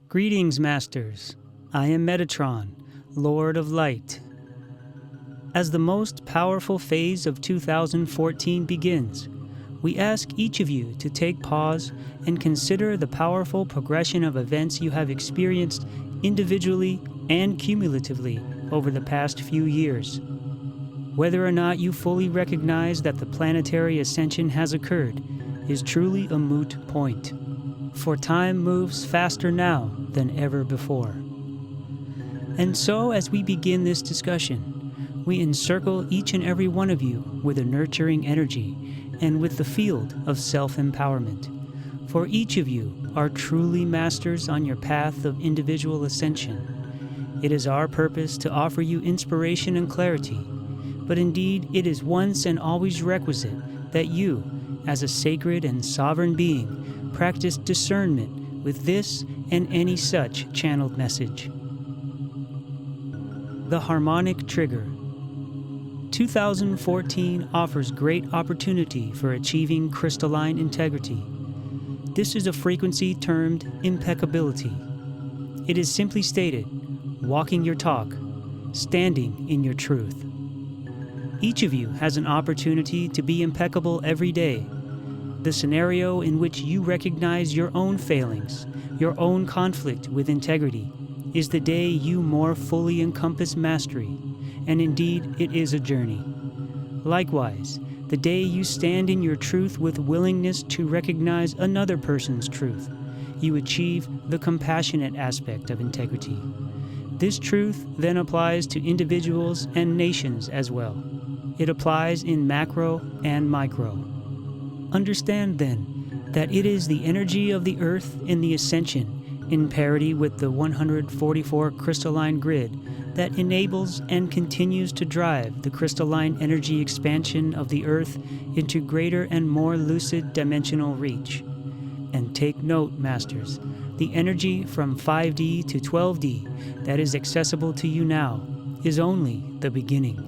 Greetings, Masters. I am Metatron, Lord of Light. As the most powerful phase of 2014 begins, we ask each of you to take pause and consider the powerful progression of events you have experienced individually and cumulatively over the past few years. Whether or not you fully recognize that the planetary ascension has occurred is truly a moot point, for time moves faster now than ever before. And so, as we begin this discussion, we encircle each and every one of you with a nurturing energy and with the field of self-empowerment. For each of you are truly masters on your path of individual ascension. It is our purpose to offer you inspiration and clarity, but indeed it is once and always requisite that you, as a sacred and sovereign being, practice discernment with this and any such channeled message. The Harmonic Trigger. 2014 offers great opportunity for achieving crystalline integrity. This is a frequency termed impeccability. It is simply stated, walking your talk, standing in your truth. Each of you has an opportunity to be impeccable every day. The scenario in which you recognize your own failings, your own conflict with integrity, is the day you more fully encompass mastery, and indeed it is a journey. Likewise, the day you stand in your truth with willingness to recognize another person's truth, you achieve the compassionate aspect of integrity. This truth then applies to individuals and nations as well. It applies in macro and micro. Understand then that it is the energy of the Earth in the Ascension, in parity with the 144 crystalline grid, that enables and continues to drive the crystalline energy expansion of the Earth into greater and more lucid dimensional reach. And take note, Masters, the energy from 5D to 12D that is accessible to you now is only the beginning.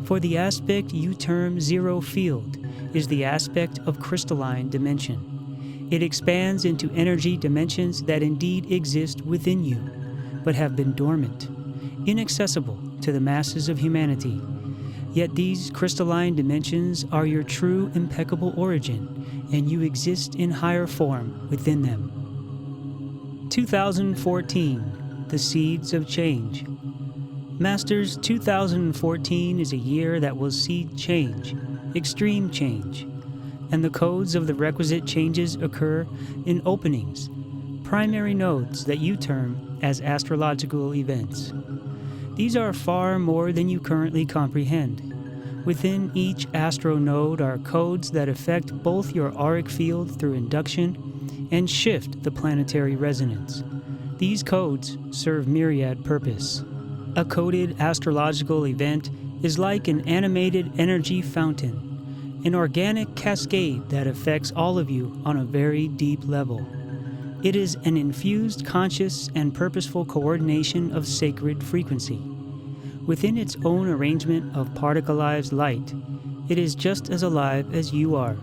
For the aspect you term zero field is the aspect of crystalline dimension. It expands into energy dimensions that indeed exist within you, but have been dormant, inaccessible to the masses of humanity. Yet these crystalline dimensions are your true impeccable origin, and you exist in higher form within them. 2014, the seeds of change. Masters, 2014 is a year that will see change, extreme change, and the codes of the requisite changes occur in openings, primary nodes that you term as astrological events. These are far more than you currently comprehend. Within each astro node are codes that affect both your auric field through induction and shift the planetary resonance. These codes serve myriad purpose. A coded astrological event is like an animated energy fountain, an organic cascade that affects all of you on a very deep level. It is an infused, conscious, and purposeful coordination of sacred frequency. Within its own arrangement of particleized light, it is just as alive as you are,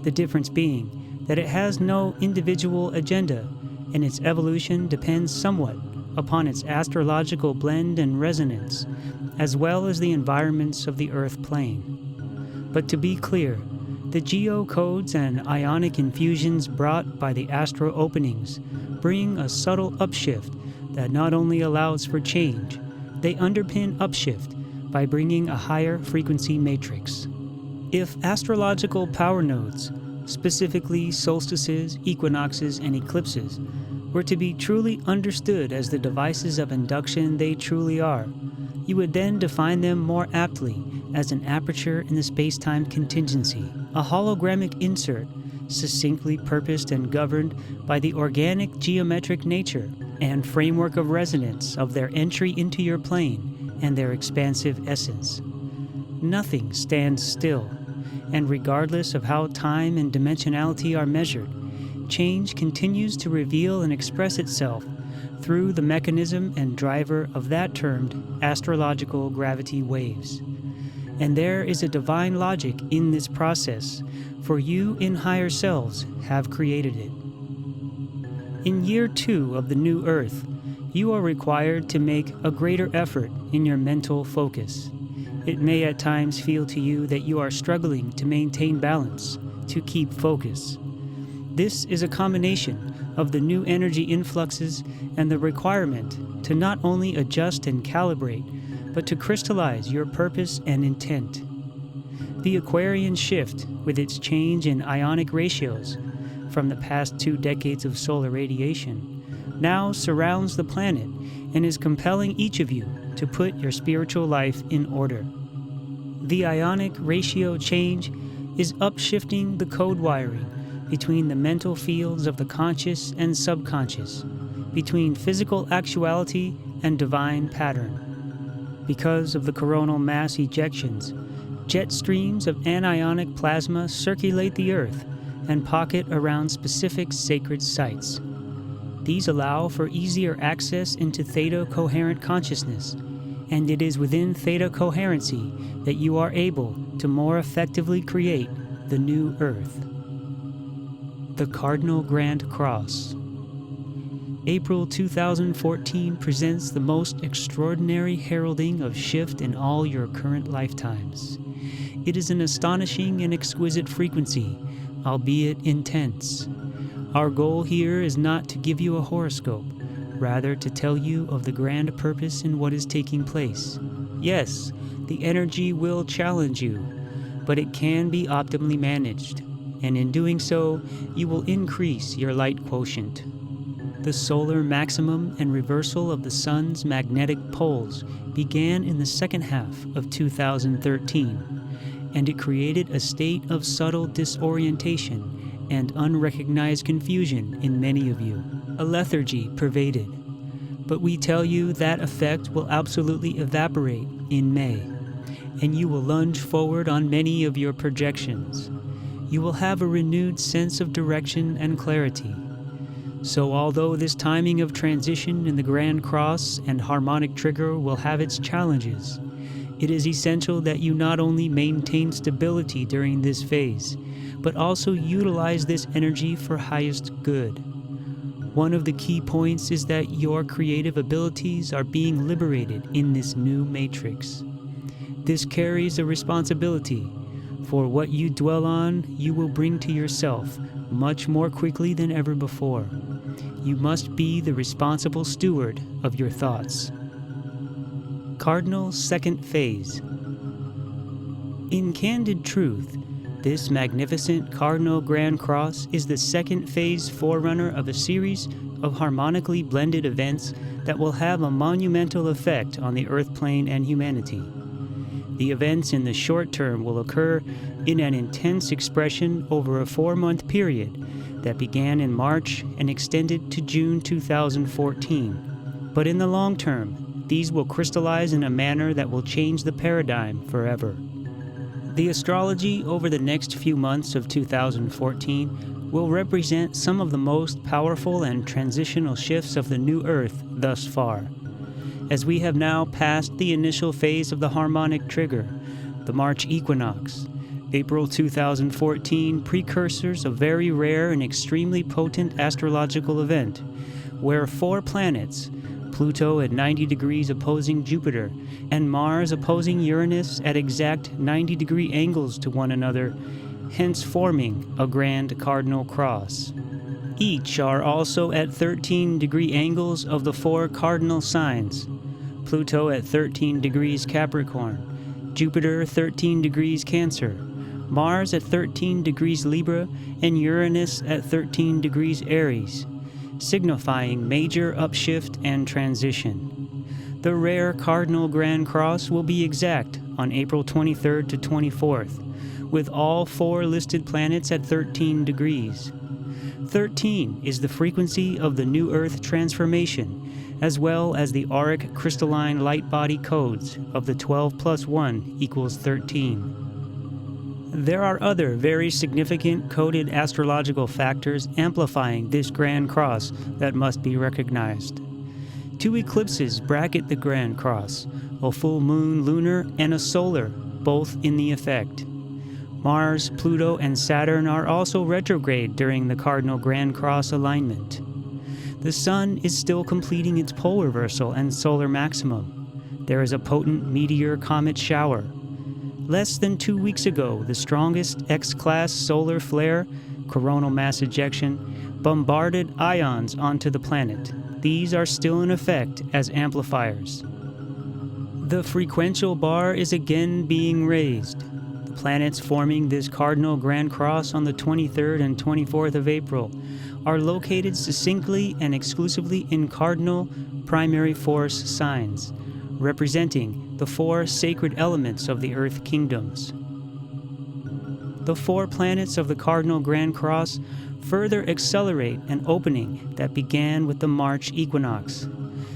the difference being that it has no individual agenda, and its evolution depends somewhat upon its astrological blend and resonance, as well as the environments of the Earth plane. But to be clear, the geocodes and ionic infusions brought by the astro openings bring a subtle upshift that not only allows for change, they underpin upshift by bringing a higher frequency matrix. If astrological power nodes, specifically solstices, equinoxes, and eclipses, were to be truly understood as the devices of induction they truly are, you would then define them more aptly as an aperture in the space-time contingency, a hologrammic insert, succinctly purposed and governed by the organic geometric nature and framework of resonance of their entry into your plane and their expansive essence. Nothing stands still, and regardless of how time and dimensionality are measured, change continues to reveal and express itself through the mechanism and driver of that termed astrological gravity waves. And there is a divine logic in this process, for you in higher selves have created it. In year 2 of the new Earth, you are required to make a greater effort in your mental focus. It may at times feel to you that you are struggling to maintain balance, to keep focus. This is a combination of the new energy influxes and the requirement to not only adjust and calibrate, but to crystallize your purpose and intent. The Aquarian shift, with its change in ionic ratios from the past 2 decades of solar radiation, now surrounds the planet and is compelling each of you to put your spiritual life in order. The ionic ratio change is upshifting the code wiring between the mental fields of the conscious and subconscious, between physical actuality and divine pattern. Because of the coronal mass ejections, jet streams of anionic plasma circulate the Earth and pocket around specific sacred sites. These allow for easier access into theta coherent consciousness, and it is within theta coherency that you are able to more effectively create the new Earth. The Cardinal Grand Cross. April 2014 presents the most extraordinary heralding of shift in all your current lifetimes. It is an astonishing and exquisite frequency, albeit intense. Our goal here is not to give you a horoscope, rather to tell you of the grand purpose in what is taking place. Yes, the energy will challenge you, but it can be optimally managed, and in doing so, you will increase your light quotient. The solar maximum and reversal of the Sun's magnetic poles began in the second half of 2013, and it created a state of subtle disorientation and unrecognized confusion in many of you. A lethargy pervaded. But we tell you that effect will absolutely evaporate in May, and you will lunge forward on many of your projections. You will have a renewed sense of direction and clarity. So although this timing of transition in the Grand Cross and harmonic trigger will have its challenges, it is essential that you not only maintain stability during this phase, but also utilize this energy for highest good. One of the key points is that your creative abilities are being liberated in this new matrix. This carries a responsibility, for what you dwell on, you will bring to yourself much more quickly than ever before. You must be the responsible steward of your thoughts. Cardinal second phase. In candid truth, this magnificent Cardinal Grand Cross is the second phase forerunner of a series of harmonically blended events that will have a monumental effect on the Earth plane and humanity. The events in the short term will occur in an intense expression over a 4-month period that began in March and extended to June 2014. But in the long term, these will crystallize in a manner that will change the paradigm forever. The astrology over the next few months of 2014 will represent some of the most powerful and transitional shifts of the new Earth thus far. As we have now passed the initial phase of the harmonic trigger, the March equinox, April 2014 precursors a very rare and extremely potent astrological event, where 4 planets, Pluto at 90 degrees opposing Jupiter, and Mars opposing Uranus at exact 90-degree angles to one another, hence forming a grand cardinal cross. Each are also at 13-degree angles of the 4 cardinal signs, Pluto at 13 degrees Capricorn, Jupiter 13 degrees Cancer, Mars at 13 degrees Libra, and Uranus at 13 degrees Aries, signifying major upshift and transition. The rare Cardinal Grand Cross will be exact on April 23rd to 24th, with all 4 listed planets at 13 degrees. 13 is the frequency of the New Earth transformation, as well as the auric crystalline light body codes of the 12 plus 1 equals 13. There are other very significant coded astrological factors amplifying this Grand Cross that must be recognized. 2 eclipses bracket the Grand Cross, a full moon lunar and a solar, both in the effect. Mars, Pluto, and Saturn are also retrograde during the Cardinal Grand Cross alignment. The Sun is still completing its pole reversal and solar maximum. There is a potent meteor-comet shower. Less than 2 weeks ago, the strongest X-class solar flare, coronal mass ejection, bombarded ions onto the planet. These are still in effect as amplifiers. The frequential bar is again being raised. The planets forming this cardinal grand cross on the 23rd and 24th of April are located succinctly and exclusively in cardinal primary force signs, representing the 4 sacred elements of the Earth kingdoms. The 4 planets of the cardinal grand cross further accelerate an opening that began with the March equinox.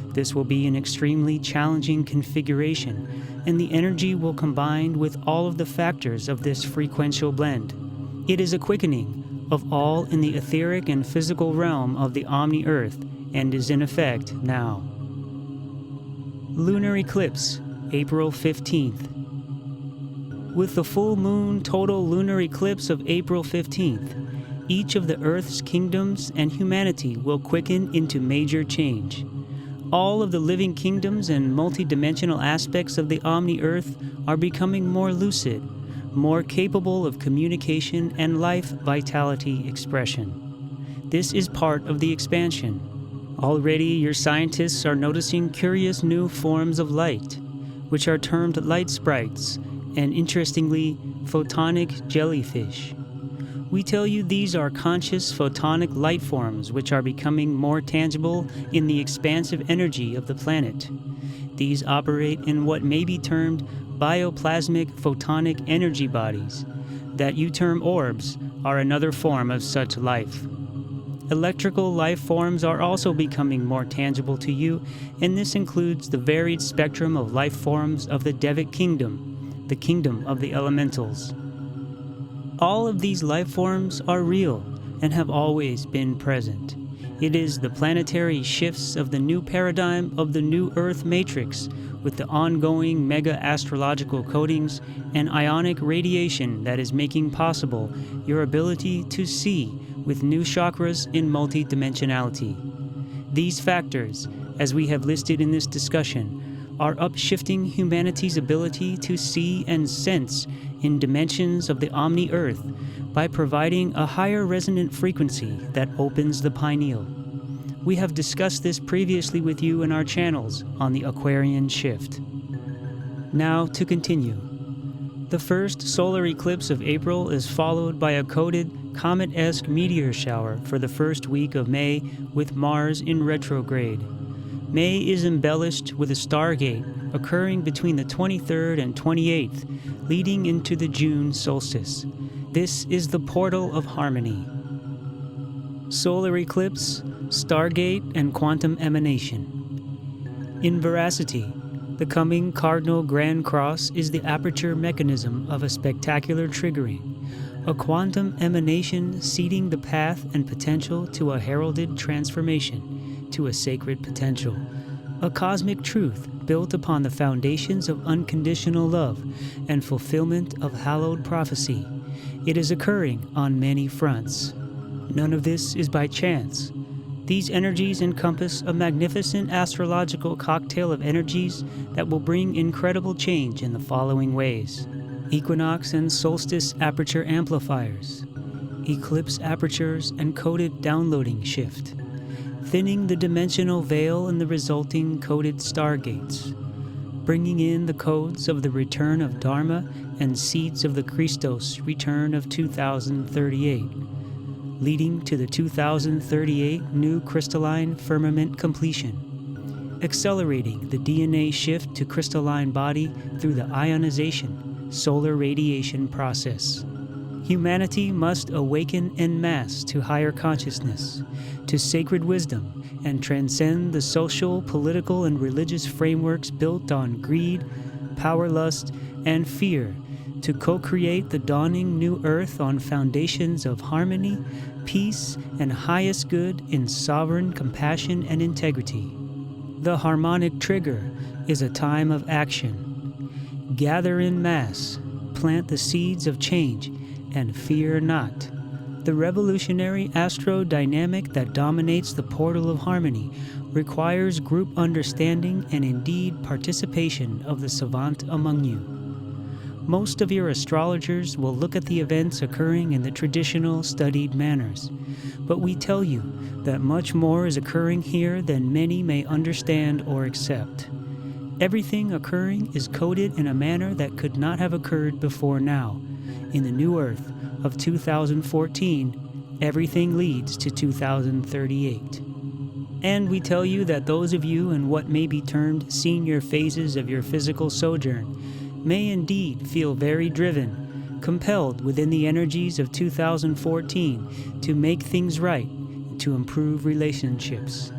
This will be an extremely challenging configuration, and the energy will combine with all of the factors of this frequential blend. It is a quickening of all in the etheric and physical realm of the omni-Earth and is in effect now. Lunar eclipse, April 15th. With the full moon total lunar eclipse of April 15th, each of the Earth's kingdoms and humanity will quicken into major change. All of the living kingdoms and multidimensional aspects of the omni-Earth are becoming more lucid, more capable of communication and life vitality expression. This is part of the expansion. Already your scientists are noticing curious new forms of light, which are termed light sprites, and interestingly, photonic jellyfish. We tell you these are conscious photonic light forms which are becoming more tangible in the expansive energy of the planet. These operate in what may be termed bioplasmic photonic energy bodies. That you term orbs are another form of such life. Electrical life forms are also becoming more tangible to you, and this includes the varied spectrum of life forms of the Devic Kingdom, the kingdom of the elementals. All of these life forms are real and have always been present. It is the planetary shifts of the new paradigm of the new Earth matrix with the ongoing mega-astrological codings and ionic radiation that is making possible your ability to see with new chakras in multidimensionality. These factors, as we have listed in this discussion, are upshifting humanity's ability to see and sense in dimensions of the omni-Earth by providing a higher resonant frequency that opens the pineal. We have discussed this previously with you in our channels on the Aquarian shift. Now to continue. The first solar eclipse of April is followed by a coded comet-esque meteor shower for the first week of May with Mars in retrograde. May is embellished with a stargate occurring between the 23rd and 28th, leading into the June solstice. This is the portal of harmony. Solar eclipse, stargate, and quantum emanation. In veracity, the coming cardinal grand cross is the aperture mechanism of a spectacular triggering, a quantum emanation seeding the path and potential to a heralded transformation, to a sacred potential, a cosmic truth built upon the foundations of unconditional love and fulfillment of hallowed prophecy. It is occurring on many fronts. None of this is by chance. These energies encompass a magnificent astrological cocktail of energies that will bring incredible change in the following ways: equinox and solstice aperture amplifiers, eclipse apertures and coded downloading shift, thinning the dimensional veil and the resulting coded stargates, bringing in the codes of the return of Dharma and seeds of the Christos return of 2038, leading to the 2038 new crystalline firmament completion, accelerating the DNA shift to crystalline body through the ionization, solar radiation process. Humanity must awaken en masse to higher consciousness, to sacred wisdom, and transcend the social, political, and religious frameworks built on greed, power lust, and fear, to co-create the dawning new earth on foundations of harmony, peace, and highest good in sovereign compassion and integrity. The harmonic trigger is a time of action. Gather in mass, plant the seeds of change, and fear not. The revolutionary astrodynamic that dominates the portal of harmony requires group understanding and indeed participation of the savant among you. Most of your astrologers will look at the events occurring in the traditional studied manners, but we tell you that much more is occurring here than many may understand or accept. Everything occurring is coded in a manner that could not have occurred before now. In the new Earth of 2014, everything leads to 2038. And we tell you that those of you in what may be termed senior phases of your physical sojourn may indeed feel very driven, compelled within the energies of 2014 to make things right, to improve relationships.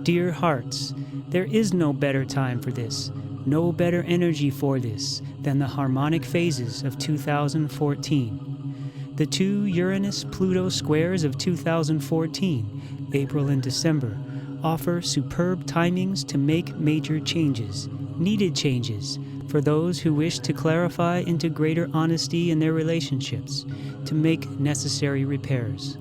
Dear hearts, there is no better time for this, no better energy for this than the harmonic phases of 2014. The 2 Uranus-Pluto squares of 2014, April and December, offer superb timings to make major changes, needed changes, for those who wish to clarify into greater honesty in their relationships, to make necessary repairs.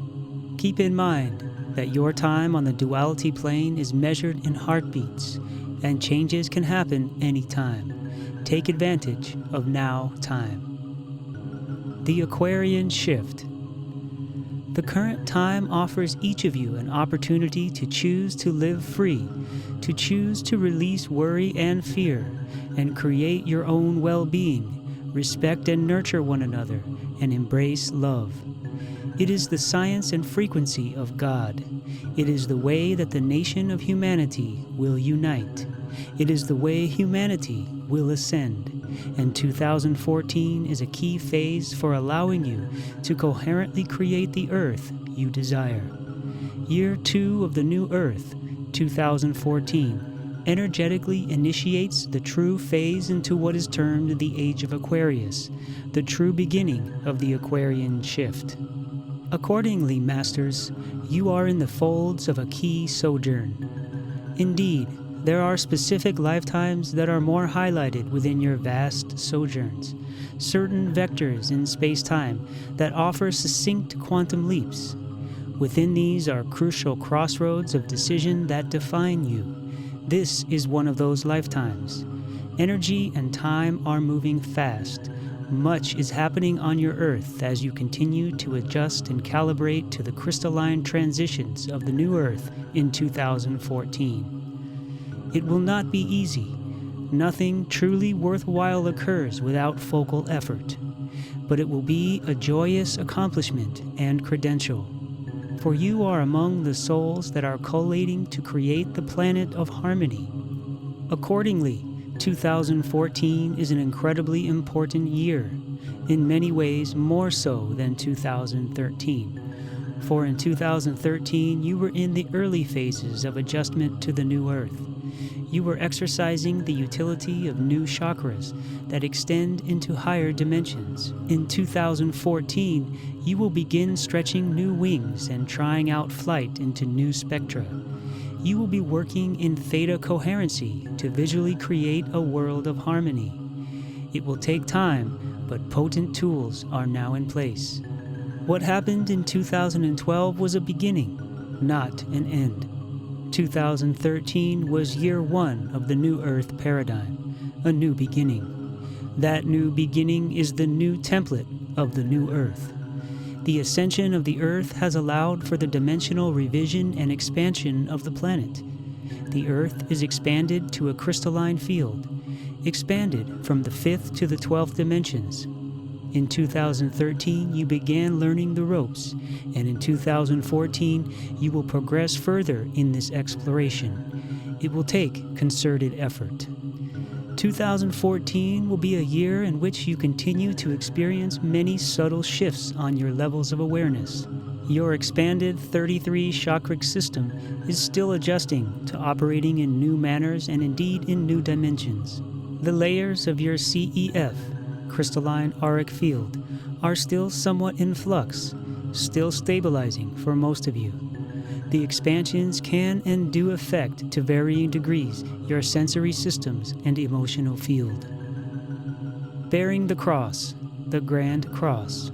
Keep in mind that your time on the duality plane is measured in heartbeats, and changes can happen anytime. Take advantage of now time. The Aquarian shift. The current time offers each of you an opportunity to choose to live free, to choose to release worry and fear, and create your own well-being, respect and nurture one another, and embrace love. It is the science and frequency of God. It is the way that the nation of humanity will unite. It is the way humanity will ascend. And 2014 is a key phase for allowing you to coherently create the Earth you desire. Year 2 of the new Earth, 2014, energetically initiates the true phase into what is termed the Age of Aquarius, the true beginning of the Aquarian shift. Accordingly, Masters, you are in the folds of a key sojourn. Indeed, there are specific lifetimes that are more highlighted within your vast sojourns, certain vectors in space-time that offer succinct quantum leaps. Within these are crucial crossroads of decision that define you. This is one of those lifetimes. Energy and time are moving fast. Much is happening on your Earth as you continue to adjust and calibrate to the crystalline transitions of the new Earth in 2014. It will not be easy. Nothing truly worthwhile occurs without focal effort, but it will be a joyous accomplishment and credential. For you are among the souls that are collating to create the planet of harmony. Accordingly, 2014 is an incredibly important year, in many ways more so than 2013. For in 2013, you were in the early phases of adjustment to the new Earth. You were exercising the utility of new chakras that extend into higher dimensions. In 2014, you will begin stretching new wings and trying out flight into new spectra. You will be working in theta coherency to visually create a world of harmony. It will take time, but potent tools are now in place. What happened in 2012 was a beginning, not an end. 2013 was year 1 of the New Earth paradigm, a new beginning. That new beginning is the new template of the New Earth. The ascension of the Earth has allowed for the dimensional revision and expansion of the planet. The Earth is expanded to a crystalline field, expanded from the 5th to the 12th dimensions. In 2013, you began learning the ropes, and in 2014, you will progress further in this exploration. It will take concerted effort. 2014 will be a year in which you continue to experience many subtle shifts on your levels of awareness. Your expanded 33 chakric system is still adjusting to operating in new manners and indeed in new dimensions. The layers of your CEF, crystalline auric field, are still somewhat in flux, still stabilizing for most of you. The expansions can and do affect to varying degrees your sensory systems and emotional field. Bearing the cross, the Grand Cross.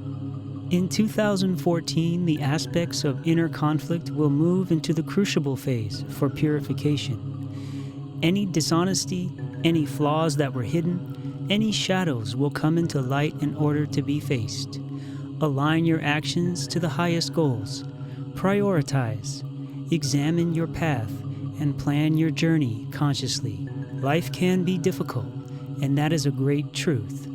In 2014, the aspects of inner conflict will move into the crucible phase for purification. Any dishonesty, any flaws that were hidden, any shadows will come into light in order to be faced. Align your actions to the highest goals. Prioritize. Examine your path and plan your journey consciously. Life can be difficult, and that is a great truth.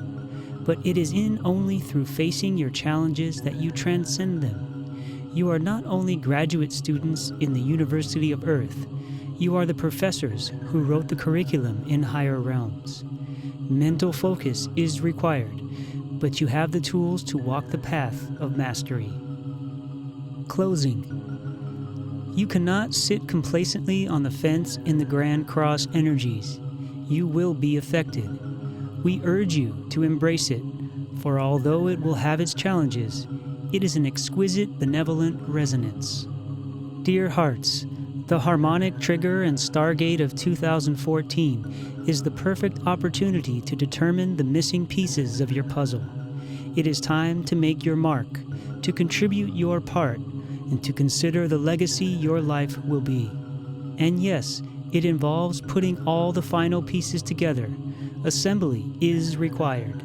But it is only through facing your challenges that you transcend them. You are not only graduate students in the University of Earth, you are the professors who wrote the curriculum in higher realms. Mental focus is required, but you have the tools to walk the path of mastery. Closing. You cannot sit complacently on the fence in the Grand Cross energies. You will be affected. We urge you to embrace it, for although it will have its challenges, it is an exquisite benevolent resonance. Dear hearts, the harmonic trigger and stargate of 2014 is the perfect opportunity to determine the missing pieces of your puzzle. It is time to make your mark, to contribute your part, and to consider the legacy your life will be. And yes, it involves putting all the final pieces together. Assembly is required.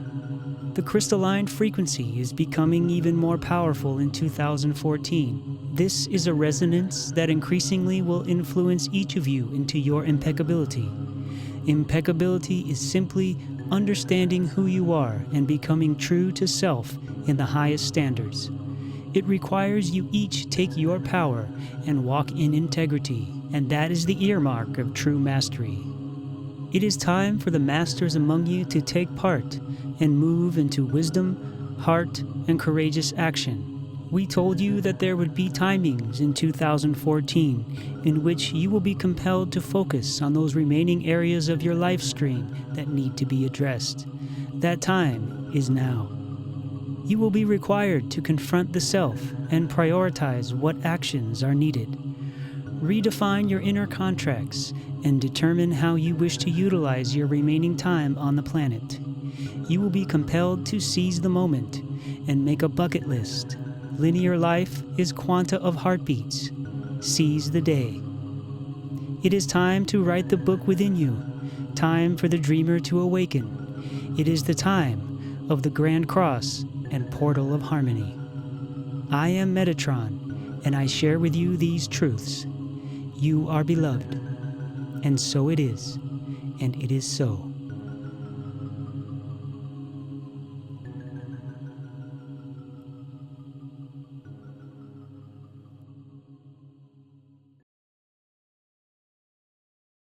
The crystalline frequency is becoming even more powerful in 2014. This is a resonance that increasingly will influence each of you into your impeccability. Impeccability is simply understanding who you are and becoming true to self in the highest standards. It requires you each take your power and walk in integrity, and that is the earmark of true mastery. It is time for the masters among you to take part and move into wisdom, heart, and courageous action. We told you that there would be timings in 2014 in which you will be compelled to focus on those remaining areas of your life stream that need to be addressed. That time is now. You will be required to confront the self and prioritize what actions are needed. Redefine your inner contracts and determine how you wish to utilize your remaining time on the planet. You will be compelled to seize the moment and make a bucket list. Linear life is quanta of heartbeats. Seize the day. It is time to write the book within you, time for the dreamer to awaken. It is the time of the Grand Cross and portal of harmony. I am Metatron, and I share with you these truths. You are beloved, and so it is, and it is so.